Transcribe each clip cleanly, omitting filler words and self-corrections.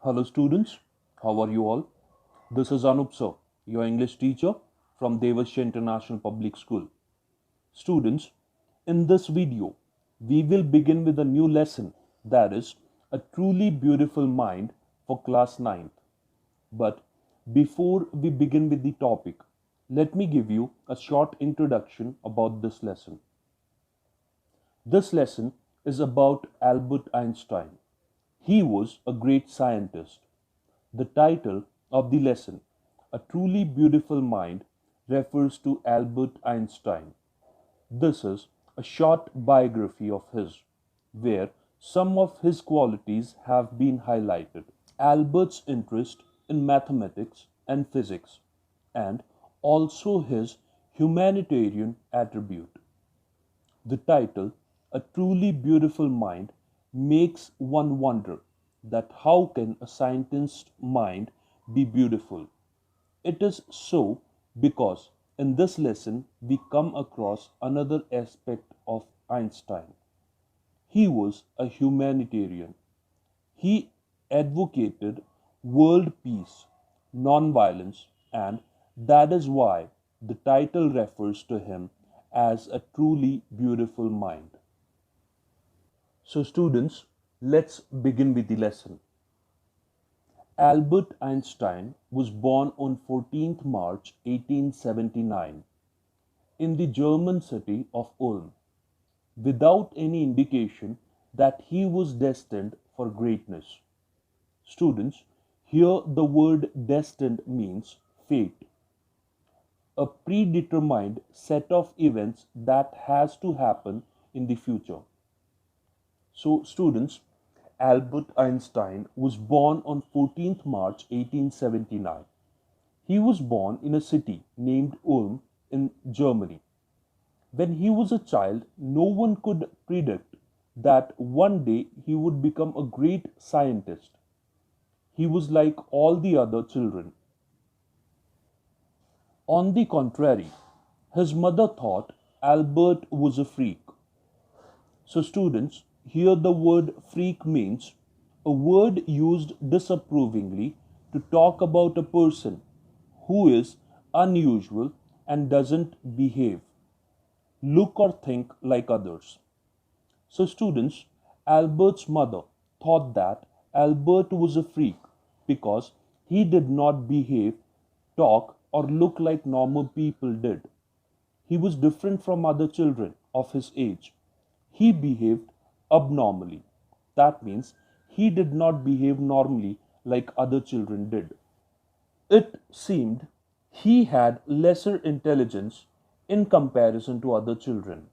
Hello students, how are you all? This is Anup sir, your English teacher from Devasya International Public School. Students, in this video, we will begin with a new lesson that is a truly beautiful mind for class ninth. But before we begin with the topic, let me give you a short introduction about this lesson. This lesson is about Albert Einstein. He was a great scientist. The title of the lesson, A Truly Beautiful Mind, refers to Albert Einstein. This is a short biography of his, where some of his qualities have been highlighted. Albert's interest in mathematics and physics, and also his humanitarian attribute. The title, A Truly Beautiful Mind, makes one wonder that how can a scientist's mind be beautiful? It is so because in this lesson we come across another aspect of Einstein. He was a humanitarian. He advocated world peace, non-violence, and that is why the title refers to him as a truly beautiful mind. So, students, let's begin with the lesson. Albert Einstein was born on 14th March 1879 in the German city of Ulm, without any indication that he was destined for greatness. Students, here the word destined means fate, a predetermined set of events that has to happen in the future. So, students, Albert Einstein was born on 14th March 1879. He was born in a city named Ulm in Germany. When he was a child, no one could predict that one day he would become a great scientist. He was like all the other children. On the contrary, his mother thought Albert was a freak. So, students, here the word freak means a word used disapprovingly to talk about a person who is unusual and doesn't behave, look, or think like others. So, students, Albert's mother thought that Albert was a freak because he did not behave, talk, or look like normal people did. He was different from other children of his age. He behaved abnormally. That means he did not behave normally like other children did. It seemed he had lesser intelligence in comparison to other children.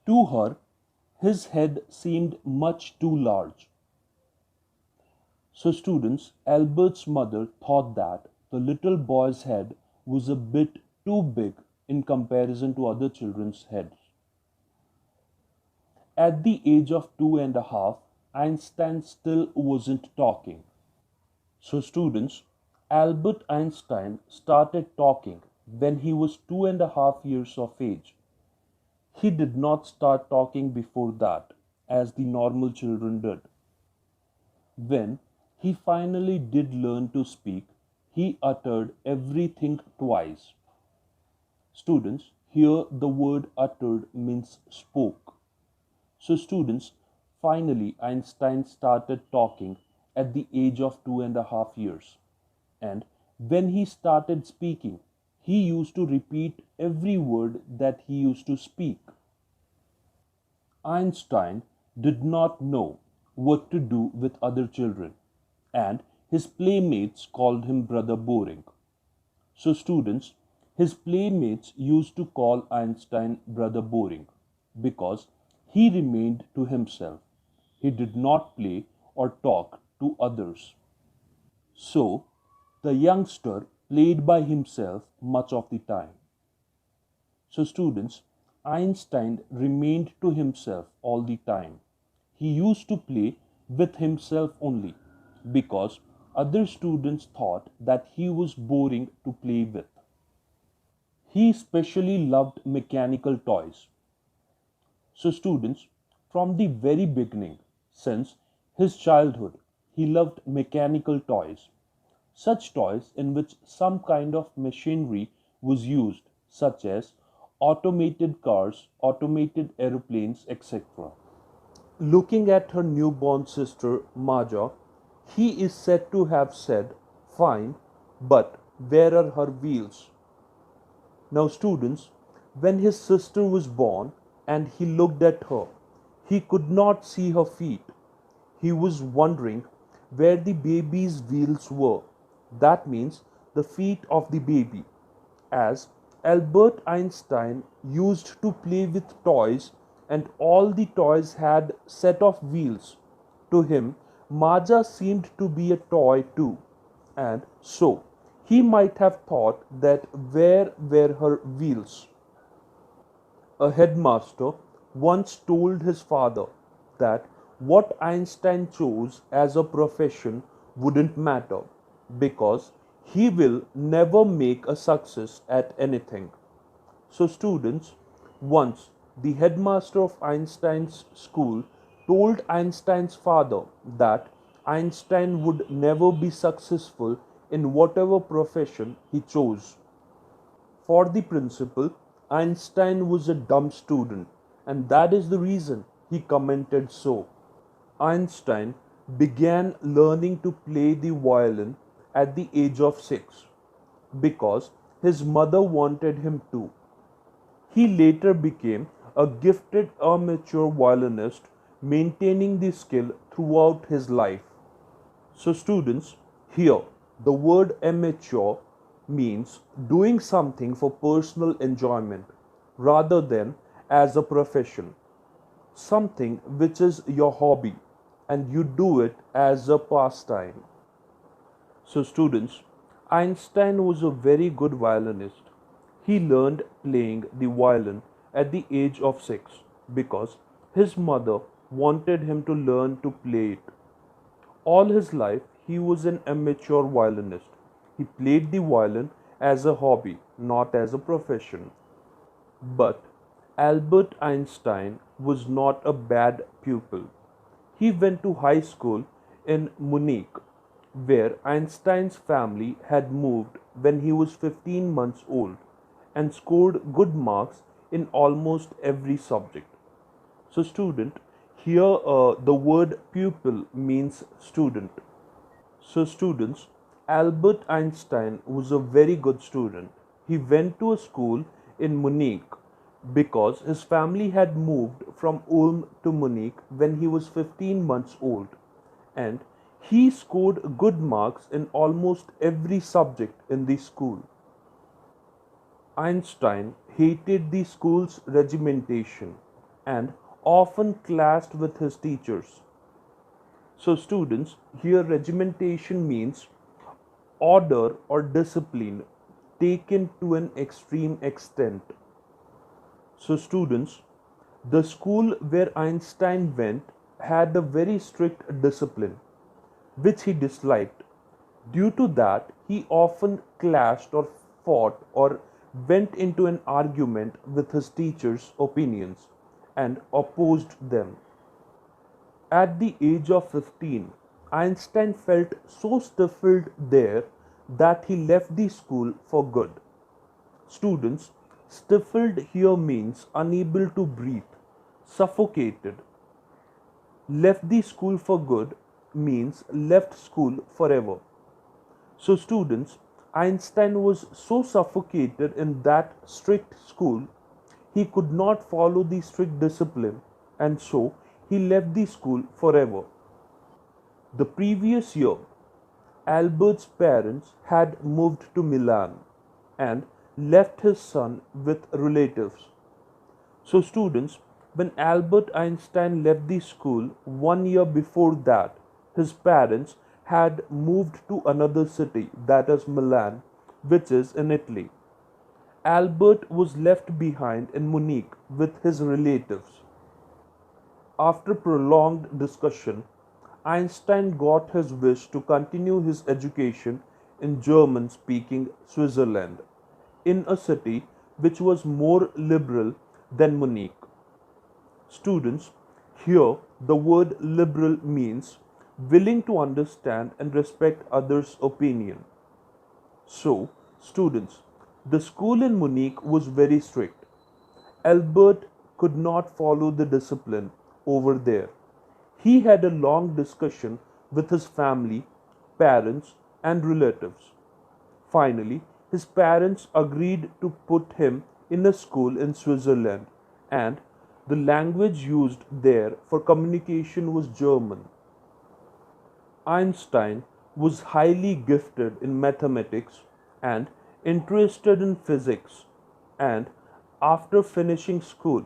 To her, his head seemed much too large. So, students, Albert's mother thought that the little boy's head was a bit too big in comparison to other children's heads. At the age of 2.5, Einstein still wasn't talking. So, students, Albert Einstein started talking when he was 2.5 years of age. He did not start talking before that, as the normal children did. When he finally did learn to speak, he uttered everything twice. Students, here the word uttered means spoke. So, students, finally Einstein started talking at the age of 2.5 years. And when he started speaking, he used to repeat every word that he used to speak. Einstein did not know what to do with other children, and his playmates called him Brother Boring. So, students, his playmates used to call Einstein Brother Boring because he remained to himself. He did not play or talk to others. So, the youngster played by himself much of the time. So, students, Einstein remained to himself all the time. He used to play with himself only because other students thought that he was boring to play with. He especially loved mechanical toys. So, students, from the very beginning, since his childhood, he loved mechanical toys, such toys in which some kind of machinery was used, such as automated cars, automated aeroplanes, etc. Looking at her newborn sister Maja, he is said to have said, "Fine, but where are her wheels?" Now, students, when his sister was born and he looked at her, he could not see her feet. He was wondering where the baby's wheels were. That means the feet of the baby. As Albert Einstein used to play with toys and all the toys had set of wheels, to him Maja seemed to be a toy too, and so he might have thought that where were her wheels? A headmaster once told his father that what Einstein chose as a profession wouldn't matter because he will never make a success at anything. So, students, once the headmaster of Einstein's school told Einstein's father that Einstein would never be successful in whatever profession he chose. For the principal, Einstein was a dumb student, and that is the reason he commented so. Einstein began learning to play the violin at the age of 6 because his mother wanted him to. He later became a gifted amateur violinist, maintaining the skill throughout his life. So, students, here the word amateur means doing something for personal enjoyment rather than as a profession, something which is your hobby and you do it as a pastime. So, students, Einstein was a very good violinist. He learned playing the violin at the age of 6 because his mother wanted him to learn to play it. All his life, he was an amateur violinist. He played the violin as a hobby, not as a profession. But Albert Einstein was not a bad pupil. He went to high school in Munich, where Einstein's family had moved when he was 15 months old and scored good marks in almost every subject. So, student, here the word pupil means student. So, students, Albert Einstein was a very good student. He went to a school in Munich because his family had moved from Ulm to Munich when he was 15 months old, and he scored good marks in almost every subject in the school. Einstein hated the school's regimentation and often clashed with his teachers. So, students, here regimentation means order or discipline taken to an extreme extent. So, students, the school where Einstein went had a very strict discipline, which he disliked. Due to that, he often clashed or fought or went into an argument with his teachers' opinions and opposed them. At the age of 15, Einstein felt so stifled there that he left the school for good. Students, stifled here means unable to breathe, suffocated. Left the school for good means left school forever. So, students, Einstein was so suffocated in that strict school, he could not follow the strict discipline, and so he left the school forever. The previous year, Albert's parents had moved to Milan and left his son with relatives. So, students, when Albert Einstein left the school 1 year before that, his parents had moved to another city, that is Milan, which is in Italy. Albert was left behind in Munich with his relatives. After prolonged discussion, Einstein got his wish to continue his education in German speaking Switzerland, in a city which was more liberal than Munich. Students, here the word liberal means willing to understand and respect others' opinion. So, students, the school in Munich was very strict. Albert could not follow the discipline over there. He had a long discussion with his family, parents, and relatives. Finally, his parents agreed to put him in a school in Switzerland, and the language used there for communication was German. Einstein was highly gifted in mathematics and interested in physics, and after finishing school,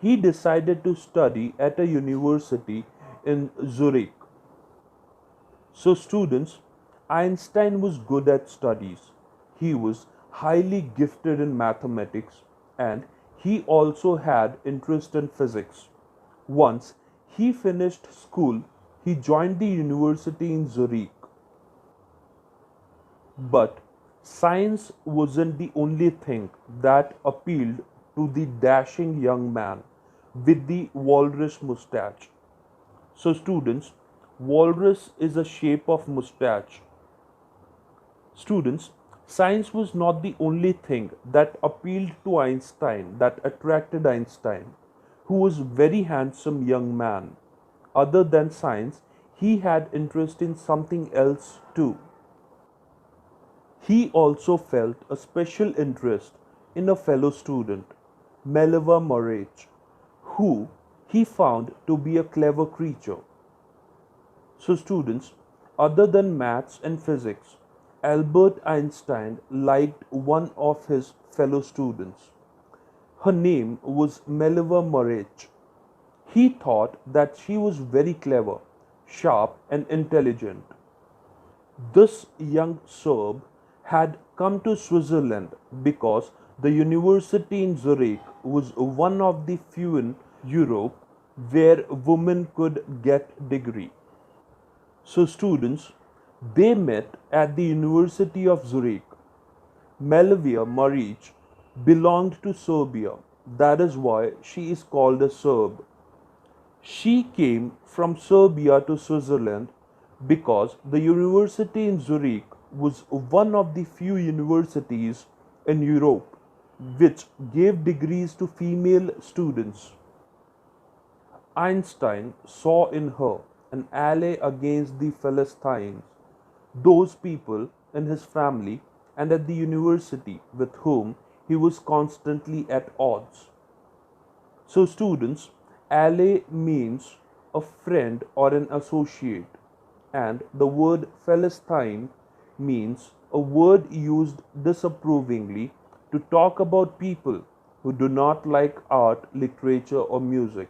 he decided to study at a university in Zurich. So, students, Einstein was good at studies. He was highly gifted in mathematics and he also had interest in physics. Once he finished school, he joined the university in Zurich. But science wasn't the only thing that appealed to the dashing young man with the walrus mustache. So, students, walrus is a shape of mustache. Students, science was not the only thing that appealed to Einstein, that attracted Einstein, who was a very handsome young man. Other than science, he had interest in something else too. He also felt a special interest in a fellow student, Meleva Moritz, who he found to be a clever creature. So, students, other than maths and physics, Albert Einstein liked one of his fellow students. Her name was Meleva Moritz. He thought that she was very clever, sharp, and intelligent. This young Serb had come to Switzerland because the university in Zurich was one of the few in Europe where women could get degree. So students, they met at the University of Zurich. Melvia Maric belonged to Serbia. That is why she is called a Serb. She came from Serbia to Switzerland because the university in Zurich was one of the few universities in Europe which gave degrees to female students. Einstein saw in her an ally against the Philistines, those people in his family and at the university with whom he was constantly at odds. So, students, ally means a friend or an associate, and the word Philistine means a word used disapprovingly to talk about people who do not like art, literature, or music.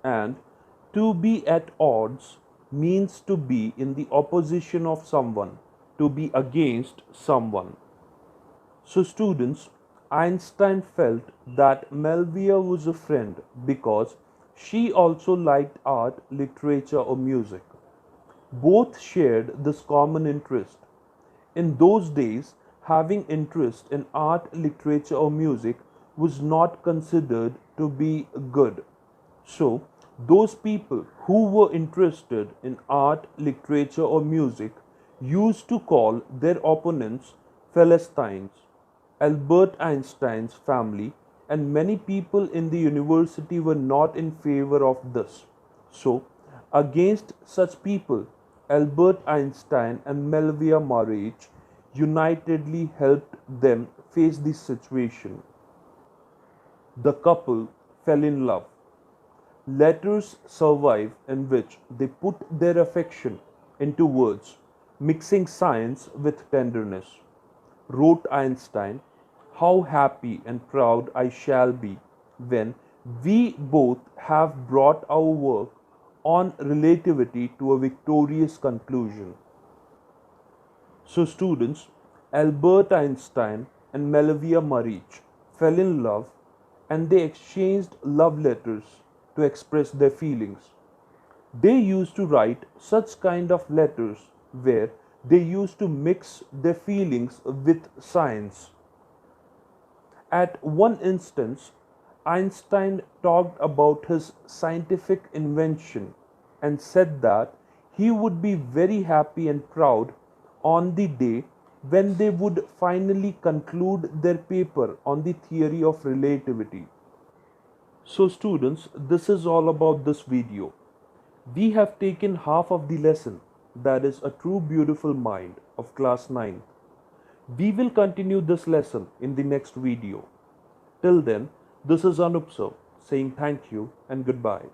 And to be at odds means to be in the opposition of someone, to be against someone. So, students, Einstein felt that Melvia was a friend because she also liked art, literature, or music. Both shared this common interest. In those days, having interest in art, literature, or music was not considered to be good. So, those people who were interested in art, literature, or music used to call their opponents Philistines. Albert Einstein's family and many people in the university were not in favor of this. So, against such people, Albert Einstein and Melvia Maric unitedly helped them face this situation. The couple fell in love. Letters survive in which they put their affection into words, mixing science with tenderness. Wrote Einstein, "How happy and proud I shall be when we both have brought our work on relativity to a victorious conclusion." So, students, Albert Einstein and Melvia Maric fell in love and they exchanged love letters to express their feelings. They used to write such kind of letters where they used to mix their feelings with science. At one instance, Einstein talked about his scientific invention and said that He would be very happy and proud on the day when they would finally conclude their paper on the theory of relativity. So students, this is all about this video. We have taken half of the lesson, that is a true beautiful mind of class 9. We will continue this lesson in the next video. Till then, this is Anup sir saying thank you and goodbye.